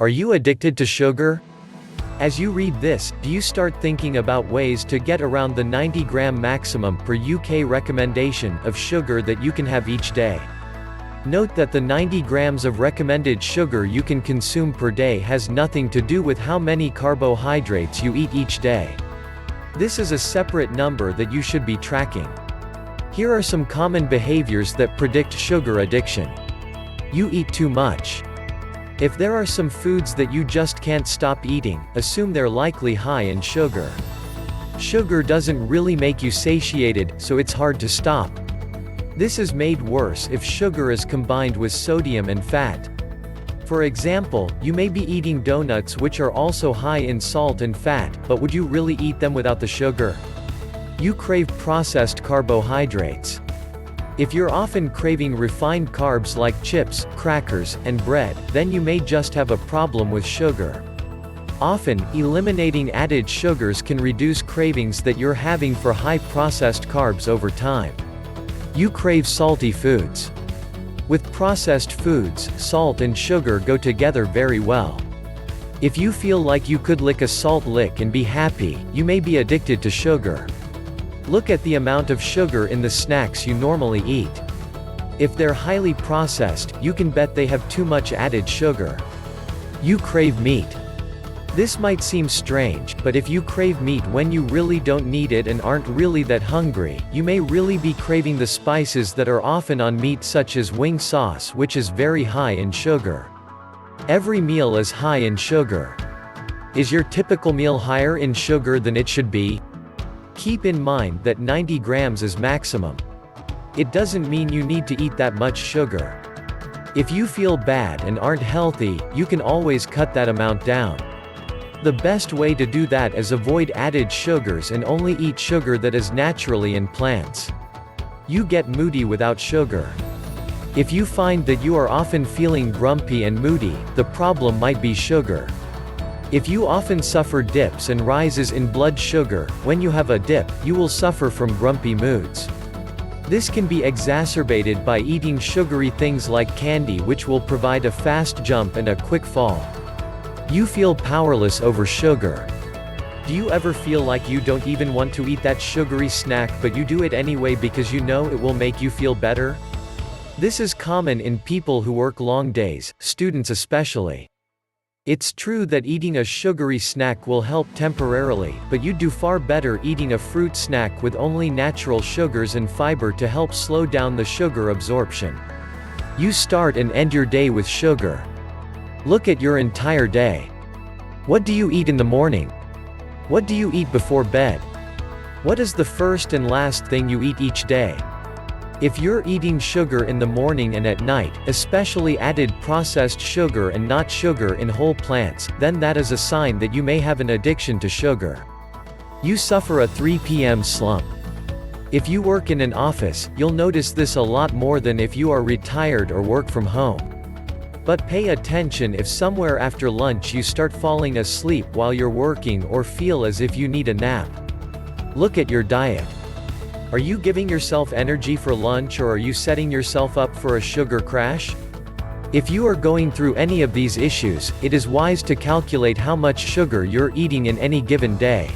Are you addicted to sugar? As you read this, do you start thinking about ways to get around the 90-gram maximum per UK recommendation of sugar that you can have each day? Note that the 90 grams of recommended sugar you can consume per day has nothing to do with how many carbohydrates you eat each day. This is a separate number that you should be tracking. Here are some common behaviors that predict sugar addiction. You eat too much. If there are some foods that you just can't stop eating, assume they're likely high in sugar. Sugar doesn't really make you satiated, so it's hard to stop. This is made worse if sugar is combined with sodium and fat. For example, you may be eating donuts which are also high in salt and fat, but would you really eat them without the sugar? You crave processed carbohydrates. If you're often craving refined carbs like chips, crackers, and bread, then you may just have a problem with sugar. Often, eliminating added sugars can reduce cravings that you're having for high-processed carbs over time. You crave salty foods. With processed foods, salt and sugar go together very well. If you feel like you could lick a salt lick and be happy, you may be addicted to sugar. Look at the amount of sugar in the snacks you normally eat. If they're highly processed, you can bet they have too much added sugar. You crave meat. This might seem strange, but if you crave meat when you really don't need it and aren't really that hungry, you may really be craving the spices that are often on meat, such as wing sauce, which is very high in sugar. Every meal is high in sugar. Is your typical meal higher in sugar than it should be? Keep in mind that 90 grams is maximum. It doesn't mean you need to eat that much sugar. If you feel bad and aren't healthy, you can always cut that amount down. The best way to do that is avoid added sugars and only eat sugar that is naturally in plants. You get moody without sugar. If you find that you are often feeling grumpy and moody, the problem might be sugar. If you often suffer dips and rises in blood sugar, when you have a dip, you will suffer from grumpy moods. This can be exacerbated by eating sugary things like candy, which will provide a fast jump and a quick fall. You feel powerless over sugar. Do you ever feel like you don't even want to eat that sugary snack, but you do it anyway because you know it will make you feel better? This is common in people who work long days, students especially. It's true that eating a sugary snack will help temporarily, but you'd do far better eating a fruit snack with only natural sugars and fiber to help slow down the sugar absorption. You start and end your day with sugar. Look at your entire day. What do you eat in the morning? What do you eat before bed? What is the first and last thing you eat each day? If you're eating sugar in the morning and at night, especially added processed sugar and not sugar in whole plants, then that is a sign that you may have an addiction to sugar. You suffer a 3 p.m. slump. If you work in an office, you'll notice this a lot more than if you are retired or work from home. But pay attention if somewhere after lunch you start falling asleep while you're working or feel as if you need a nap. Look at your diet. Are you giving yourself energy for lunch, or are you setting yourself up for a sugar crash? If you are going through any of these issues, it is wise to calculate how much sugar you're eating in any given day.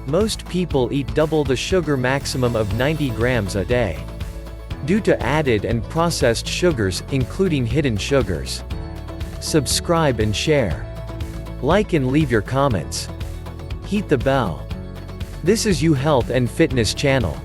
Most people eat double the sugar maximum of 90 grams a day. Due to added and processed sugars, including hidden sugars. Subscribe and share. Like and leave your comments. Hit the bell. This is You Health and Fitness channel.